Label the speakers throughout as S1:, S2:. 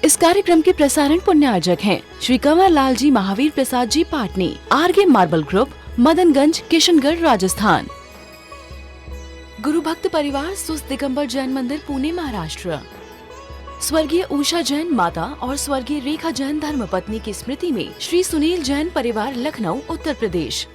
S1: इस कार्यक्रम के प्रसारण पुण्यार्जक हैं Shri Kanwar Lal ji Mahavir Prasad ji Patni, RK marble group, Madanganj, Kishangarh, Rajasthan. गुरु भक्त परिवार सुस्त दिगंबर जैन मंदिर, पुणे, महाराष्ट्र। स्वर्गीय उषा जैन माता और स्वर्गीय रेखा जैन धर्मपत्नी की स्मृति में श्री सुनील जैन परिवार, लखनऊ, उत्तर प्रदेश।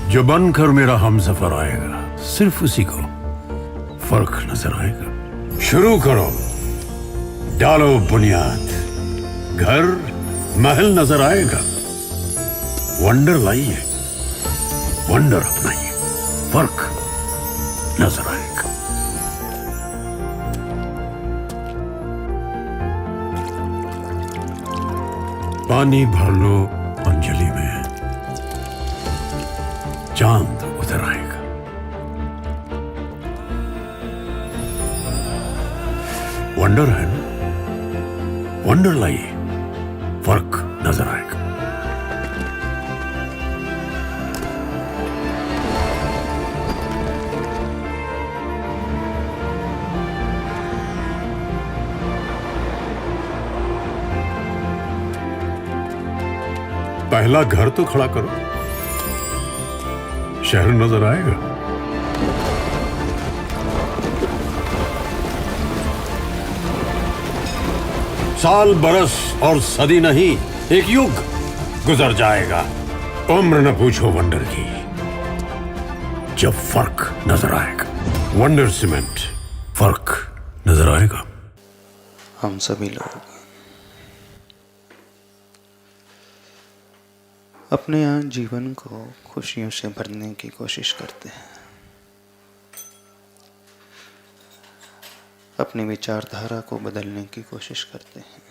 S2: जो बनकर मेरा हमसफर आएगा, सिर्फ उसी को फर्क नजर आएगा। शुरू करो, डालो बुनियाद, घर महल नजर आएगा। वंडर लाइए, वंडर अपनाइए, फर्क नजर आएगा। पानी भर लो अंजलि में, चांद उतर आएगा। वंडर है ना, वंडर लाइए, फर्क नजर आएगा। पहला घर तो खड़ा करो, शहर नजर आएगा। साल, बरस और सदी नहीं, एक युग गुजर जाएगा। उम्र न पूछो वंडर की, जब फर्क नजर आएगा। वंडर सीमेंट, फर्क नजर आएगा।
S3: हम सभी लोग अपने यहाँ जीवन को खुशियों से भरने की कोशिश करते हैं। अपनी विचारधारा को बदलने की कोशिश करते हैं।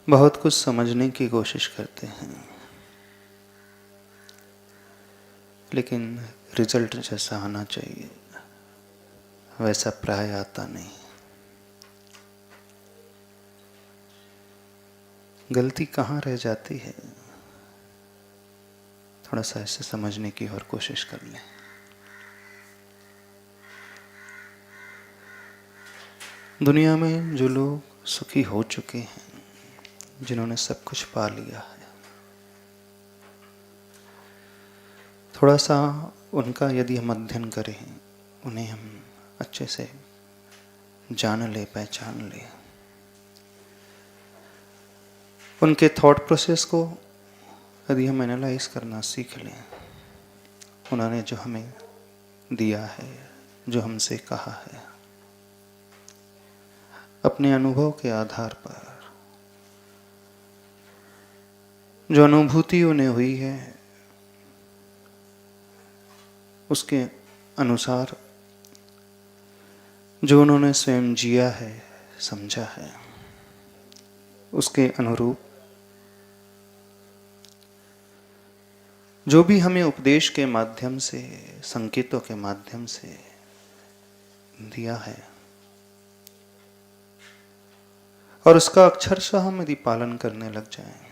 S3: बहुत कुछ समझने की कोशिश करते हैं, लेकिन रिजल्ट जैसा आना चाहिए वैसा प्राय आता नहीं। गलती कहाँ रह जाती है, थोड़ा सा ऐसे समझने की और कोशिश कर लें। दुनिया में जो लोग सुखी हो चुके हैं, जिन्होंने सब कुछ पा लिया है, थोड़ा सा उनका यदि हम अध्ययन करें, उन्हें हम अच्छे से जान ले, पहचान ले, उनके थॉट प्रोसेस को यदि हम एनालाइज करना सीख लें, उन्होंने जो हमें दिया है, जो हमसे कहा है, अपने अनुभव के आधार पर जो अनुभूति उन्हें हुई है, उसके अनुसार जो उन्होंने स्वयं जिया है, समझा है, उसके अनुरूप जो भी हमें उपदेश के माध्यम से, संकेतों के माध्यम से दिया है, और उसका अक्षरशः हम यदि पालन करने लग जाएं,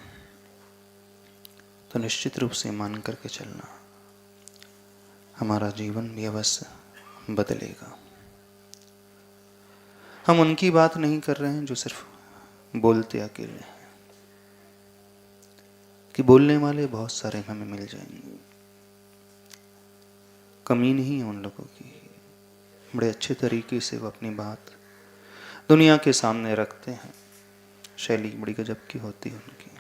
S3: तो निश्चित रूप से मान करके चलना, हमारा जीवन भी अवश्य बदलेगा। हम उनकी बात नहीं कर रहे हैं जो सिर्फ बोलते अकेले हैं, कि बोलने वाले बहुत सारे हमें मिल जाएंगे, कमी नहीं है उन लोगों की। बड़े अच्छे तरीके से वो अपनी बात दुनिया के सामने रखते हैं, शैली बड़ी गजब की होती है उनकी।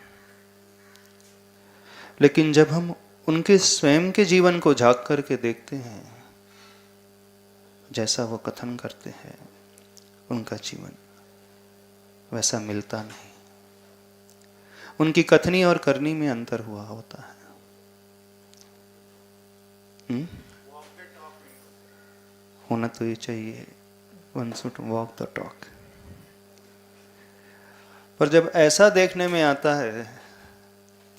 S3: लेकिन जब हम उनके स्वयं के जीवन को झांक करके देखते हैं, जैसा वो कथन करते हैं, उनका जीवन वैसा मिलता नहीं। उनकी कथनी और करनी में अंतर हुआ होता है। होना तो ये चाहिए, one should walk the talk. पर जब ऐसा देखने में आता है,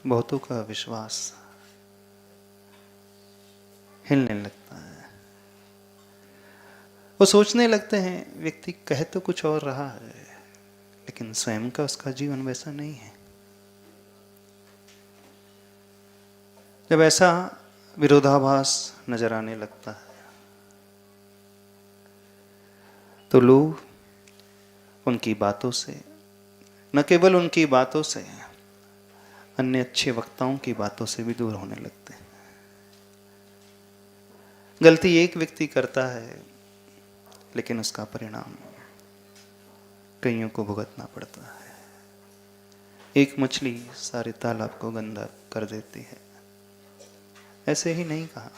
S3: बहुतों का विश्वास हिलने लगता है। वो सोचने लगते हैं, व्यक्ति कह तो कुछ और रहा है, लेकिन स्वयं का उसका जीवन वैसा नहीं है। जब ऐसा विरोधाभास नजर आने लगता है तो लोग उनकी बातों से, न केवल उनकी बातों से, अन्य अच्छे वक्ताओं की बातों से भी दूर होने लगते हैं। गलती एक व्यक्ति करता है लेकिन उसका परिणाम कईयों को भुगतना पड़ता है। एक मछली सारे तालाब को गंदा कर देती है, ऐसे ही नहीं कहा।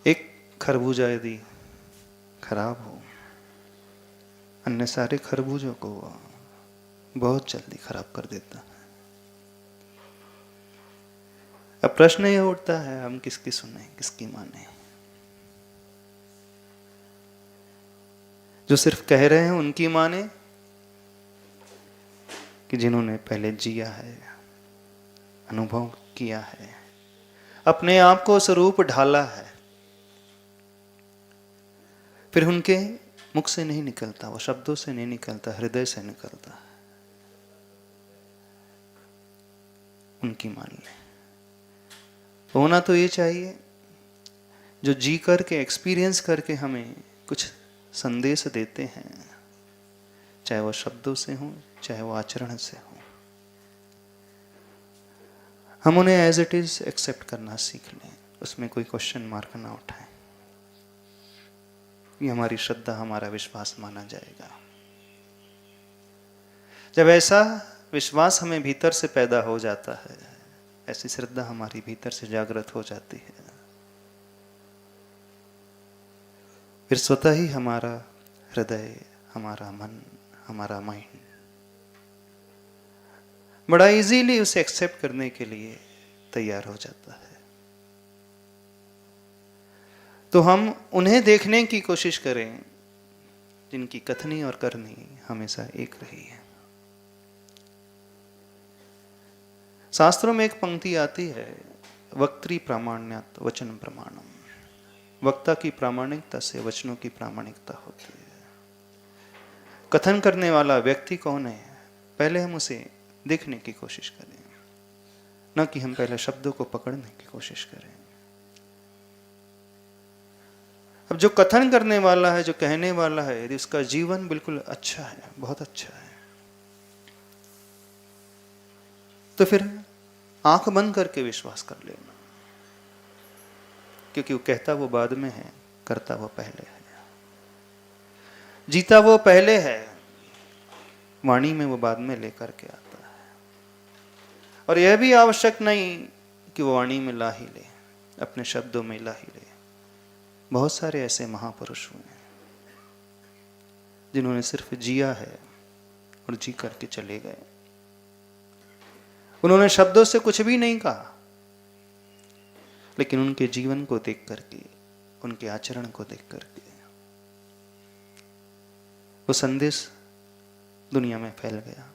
S3: एक खरबूजा यदि खराब हो, अन्य सारे खरबूजों को बहुत जल्दी खराब कर देता है। अब प्रश्न यह उठता है, हम किसकी सुने, किसकी माने? जो सिर्फ कह रहे हैं उनकी माने, कि जिन्होंने पहले जिया है, अनुभव किया है, अपने आप को स्वरूप ढाला है, फिर उनके मुख से नहीं निकलता, वो शब्दों से नहीं निकलता, हृदय से निकलता है, उनकी मान ले। होना तो ये चाहिए जो जी करके, एक्सपीरियंस करके हमें कुछ संदेश देते हैं, चाहे वो शब्दों से हो, चाहे वो आचरण से हो। हम उन्हें एज इट इज एक्सेप्ट करना सीख लें, उसमें कोई क्वेश्चन मार्क ना उठाएं। ये हमारी श्रद्धा, हमारा विश्वास माना जाएगा। जब ऐसा विश्वास हमें भीतर से पैदा हो जाता है, ऐसी श्रद्धा हमारी भीतर से जागृत हो जाती है, फिर स्वतः ही हमारा हृदय, हमारा मन, हमारा माइंड बड़ा इजीली उसे एक्सेप्ट करने के लिए तैयार हो जाता है। तो हम उन्हें देखने की कोशिश करें जिनकी कथनी और करनी हमेशा एक रही है। शास्त्रों में एक पंक्ति आती है, वक्त्री प्रामाण्यात् वचन प्रमाणम। वक्ता की प्रामाणिकता से वचनों की प्रामाणिकता होती है। कथन करने वाला व्यक्ति कौन है, पहले हम उसे देखने की कोशिश करें, न कि हम पहले शब्दों को पकड़ने की कोशिश करें। अब जो कथन करने वाला है, जो कहने वाला है, यदि उसका जीवन बिल्कुल अच्छा है, बहुत अच्छा है, तो फिर आंख बंद करके विश्वास कर लेना, क्योंकि वो कहता वो बाद में है, करता वो पहले है, जीता वो पहले है, वाणी में वो बाद में लेकर के आता है। और यह भी आवश्यक नहीं कि वो वाणी में ला ही ले, अपने शब्दों में ला ही ले। बहुत सारे ऐसे महापुरुष हुए हैं जिन्होंने सिर्फ जिया है और जी करके चले गए। उन्होंने शब्दों से कुछ भी नहीं कहा, लेकिन उनके जीवन को देख करके, उनके आचरण को देख करके वो संदेश दुनिया में फैल गया।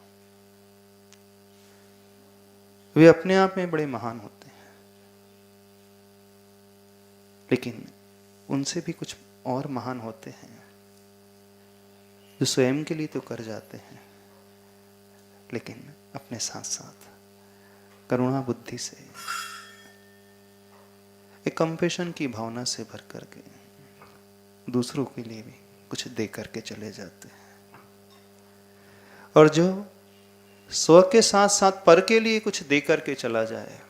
S3: वे अपने आप में बड़े महान होते हैं, लेकिन उनसे भी कुछ और महान होते हैं जो स्वयं के लिए तो कर जाते हैं, लेकिन अपने साथ साथ करुणा बुद्धि से, एक कंपेशन की भावना से भर करके दूसरों के लिए भी कुछ दे करके चले जाते हैं। और जो स्व के साथ साथ पर के लिए कुछ दे करके चला जाए,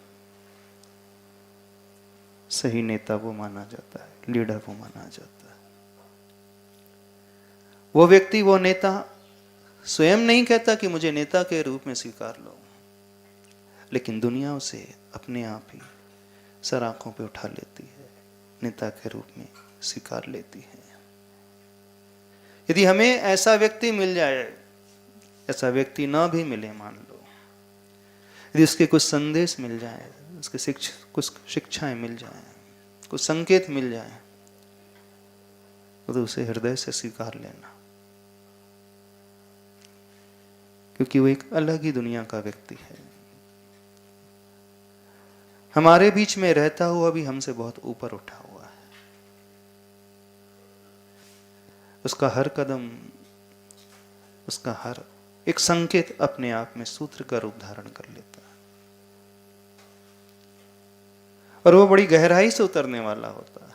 S3: सही नेता वो माना जाता है, लीडर वो माना जाता है। वो व्यक्ति, वो नेता स्वयं नहीं कहता कि मुझे नेता के रूप में स्वीकार लो, लेकिन दुनिया उसे अपने आप ही सर आंखों पे उठा लेती है, नेता के रूप में स्वीकार लेती है। यदि हमें ऐसा व्यक्ति मिल जाए, ऐसा व्यक्ति ना भी मिले, मान लो, यदि उसके कुछ संदेश मिल जाए, उसके कुछ शिक्षाएं मिल जाए, कुछ संकेत मिल जाए, तो उसे हृदय से स्वीकार लेना, क्योंकि वो एक अलग ही दुनिया का व्यक्ति है। हमारे बीच में रहता हुआ भी हमसे बहुत ऊपर उठा हुआ है। उसका हर कदम, उसका हर एक संकेत अपने आप में सूत्र का रूप धारण कर लेता है। और वो बड़ी गहराई से उतरने वाला होता है।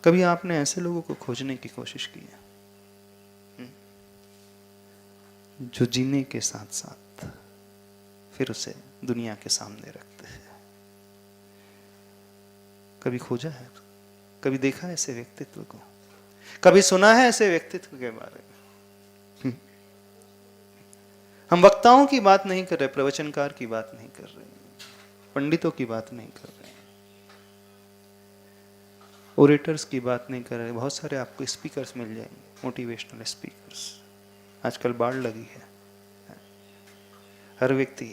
S3: कभी आपने ऐसे लोगों को खोजने की कोशिश की है जो जीने के साथ साथ फिर उसे दुनिया के सामने रखते हैं? कभी खोजा है? कभी देखा है ऐसे व्यक्तित्व को? कभी सुना है ऐसे व्यक्तित्व के बारे में? हम वक्ताओं की बात नहीं कर रहे, प्रवचनकार की बात नहीं कर रहे, पंडितों की बात नहीं कर रहे, ओरेटर्स की बात नहीं कर रहे। बहुत सारे आपको स्पीकर्स मिल जाएंगे, मोटिवेशनल स्पीकर्स। आजकल बाढ़ लगी है, हर व्यक्ति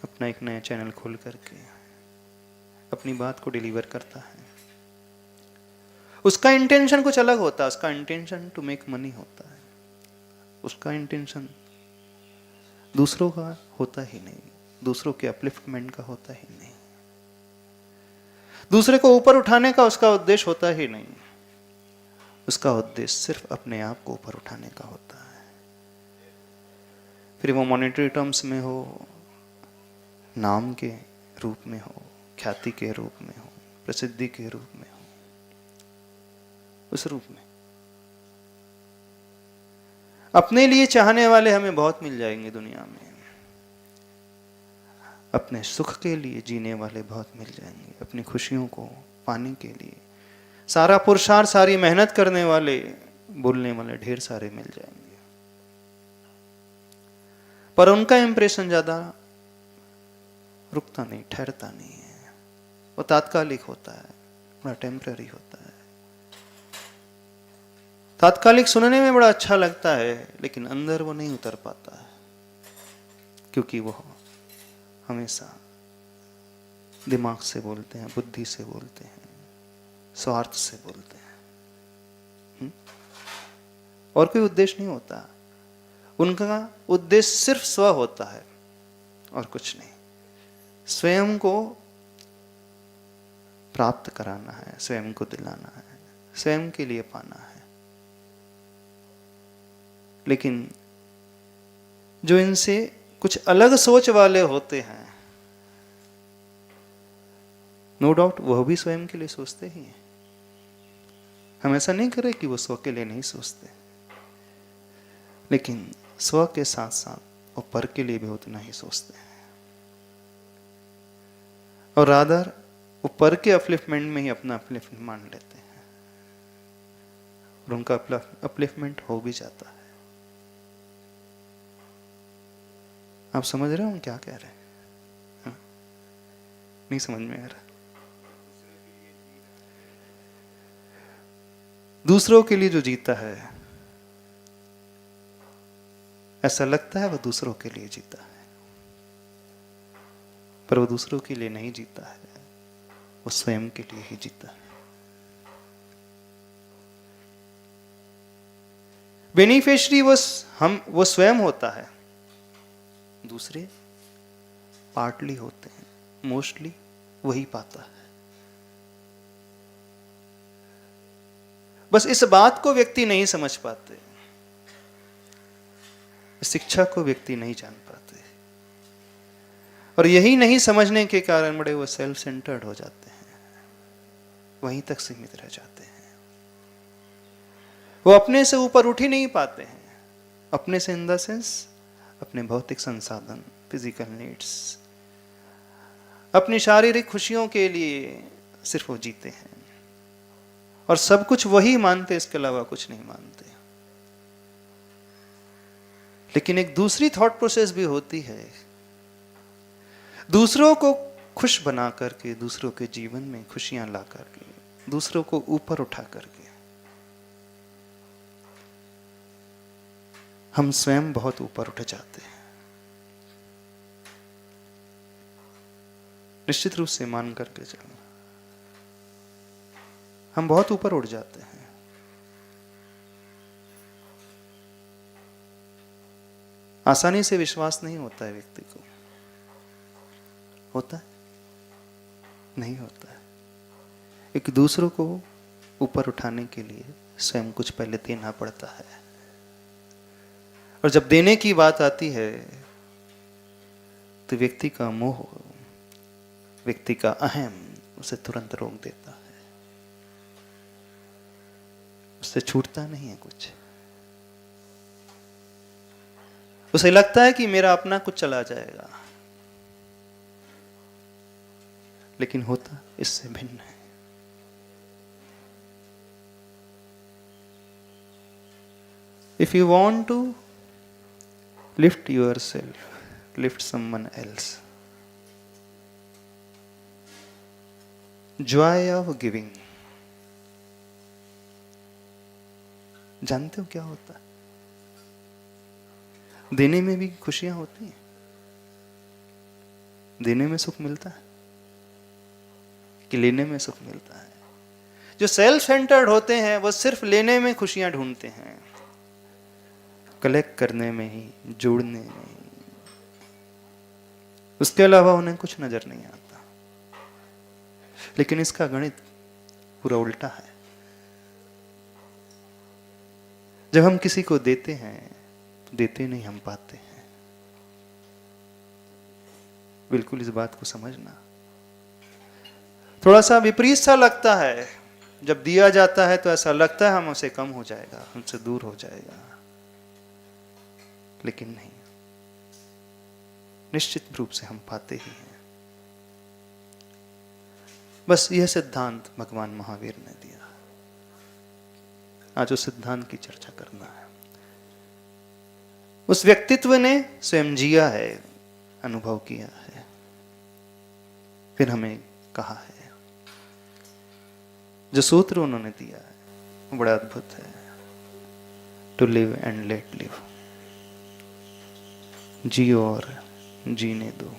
S3: अपना एक नया चैनल खोल करके अपनी बात को डिलीवर करता है। उसका इंटेंशन कुछ अलग होता है, उसका इंटेंशन टू मेक मनी होता है, उसका इंटेंशन दूसरों का होता ही नहीं, दूसरों के अपलिफ्टमेंट का होता ही नहीं, दूसरे को ऊपर उठाने का उसका उद्देश्य होता ही नहीं। उसका उद्देश्य सिर्फ अपने आप को ऊपर उठाने का होता है। फिर वो मॉनेटरी टर्म्स में हो, नाम के रूप में हो, ख्याति के रूप में हो, प्रसिद्धि के रूप में हो, उस रूप में। अपने लिए चाहने वाले हमें बहुत मिल जाएंगे दुनिया में, अपने सुख के लिए जीने वाले बहुत मिल जाएंगे, अपनी खुशियों को पाने के लिए सारा पुरुषार्थ, सारी मेहनत करने वाले, बोलने वाले ढेर सारे मिल जाएंगे। पर उनका इंप्रेशन ज्यादा रुकता नहीं, ठहरता नहीं है। वो तात्कालिक होता है, बड़ा टेम्पररी होता है। तात्कालिक सुनने में बड़ा अच्छा लगता है, लेकिन अंदर वो नहीं उतर पाता है, क्योंकि वो हमेशा दिमाग से बोलते हैं, बुद्धि से बोलते हैं, स्वार्थ से बोलते हैं। और कोई उद्देश्य नहीं होता उनका। उद्देश्य सिर्फ स्व होता है और कुछ नहीं। स्वयं को प्राप्त कराना है, स्वयं को दिलाना है, स्वयं के लिए पाना है। लेकिन जो इनसे कुछ अलग सोच वाले होते हैं, नो डाउट वह भी स्वयं के लिए सोचते ही हैं। हम ऐसा नहीं करें कि वो स्व के लिए नहीं सोचते, लेकिन स्व के साथ साथ वो पर के लिए भी उतना ही सोचते हैं। और रादर वो पर के अपलिफ्टमेंट में ही अपना अपलिफ्टमेंट मान लेते हैं, और उनका अपलिफ्टमेंट हो भी जाता है। आप समझ रहे हो हम क्या कह रहे हैं? हाँ? नहीं समझ में आ रहा? दूसरों के लिए जो जीता है, ऐसा लगता है वो दूसरों के लिए जीता है, पर वो दूसरों के लिए नहीं जीता है, वो स्वयं के लिए ही जीता है। बेनिफिशियरी वो स्वयं होता है, दूसरे पार्टली होते हैं, मोस्टली वही पाता है। बस इस बात को व्यक्ति नहीं समझ पाते, शिक्षा को व्यक्ति नहीं जान पाते, और यही नहीं समझने के कारण बड़े वो सेल्फ सेंटर्ड हो जाते हैं, वहीं तक सीमित रह जाते हैं। वो अपने से ऊपर उठ ही नहीं पाते हैं। अपने से इन द सेंस अपने भौतिक संसाधन, फिजिकल नीड्स, अपनी शारीरिक खुशियों के लिए सिर्फ वो जीते हैं, और सब कुछ वही मानते, इसके अलावा कुछ नहीं मानते। लेकिन एक दूसरी थॉट प्रोसेस भी होती है, दूसरों को खुश बना करके, दूसरों के जीवन में खुशियां ला करके, दूसरों को ऊपर उठा करके हम स्वयं बहुत ऊपर उठ जाते हैं। निश्चित रूप से मान करके चलना, हम बहुत ऊपर उठ जाते हैं। आसानी से विश्वास नहीं होता है व्यक्ति को। होता है? नहीं होता है। एक दूसरों को ऊपर उठाने के लिए स्वयं कुछ पहले देना पड़ता है, और जब देने की बात आती है तो व्यक्ति का मोह, व्यक्ति का अहम उसे तुरंत रोक देता है, उससे छूटता नहीं है कुछ। उसे लगता है कि मेरा अपना कुछ चला जाएगा, लेकिन होता इससे भिन्न है। If you want to lift yourself, lift someone else. Joy of giving. जानते हो क्या होता है? देने में भी खुशियां होती हैं, देने में सुख मिलता है कि लेने में सुख मिलता है? जो सेल्फ सेंटर्ड होते हैं वो सिर्फ लेने में खुशियां ढूंढते हैं, कलेक्ट करने में ही, जोड़ने में ही। उसके अलावा उन्हें कुछ नजर नहीं आता। लेकिन इसका गणित पूरा उल्टा है। जब हम किसी को देते हैं तो देते नहीं, हम पाते हैं। बिल्कुल इस बात को समझना। थोड़ा सा विपरीत सा लगता है, जब दिया जाता है तो ऐसा लगता है हमसे कम हो जाएगा, हमसे दूर हो जाएगा, लेकिन नहीं, निश्चित रूप से हम पाते ही हैं। बस यह सिद्धांत भगवान महावीर ने दिया। आज उस सिद्धांत की चर्चा करना है। उस व्यक्तित्व ने स्वयं जिया है, अनुभव किया है, फिर हमें कहा है। जो सूत्र उन्होंने दिया है वो बड़ा अद्भुत है। To live and let live, जियो और जीने दो।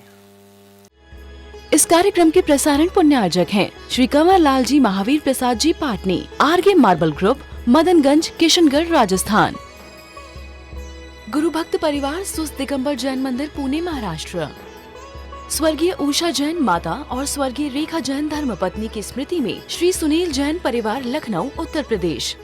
S1: इस कार्यक्रम के प्रसारण पुण्यार्जक हैं Shri Kanwar Lal ji Mahavir Prasad ji Patni, RK marble group, Madanganj, Kishangarh, Rajasthan. गुरु भक्त परिवार सुस्त दिगंबर जैन मंदिर, पुणे, महाराष्ट्र। स्वर्गीय उषा जैन माता और स्वर्गीय रेखा जैन धर्मपत्नी की स्मृति में श्री सुनील जैन परिवार, लखनऊ, उत्तर प्रदेश।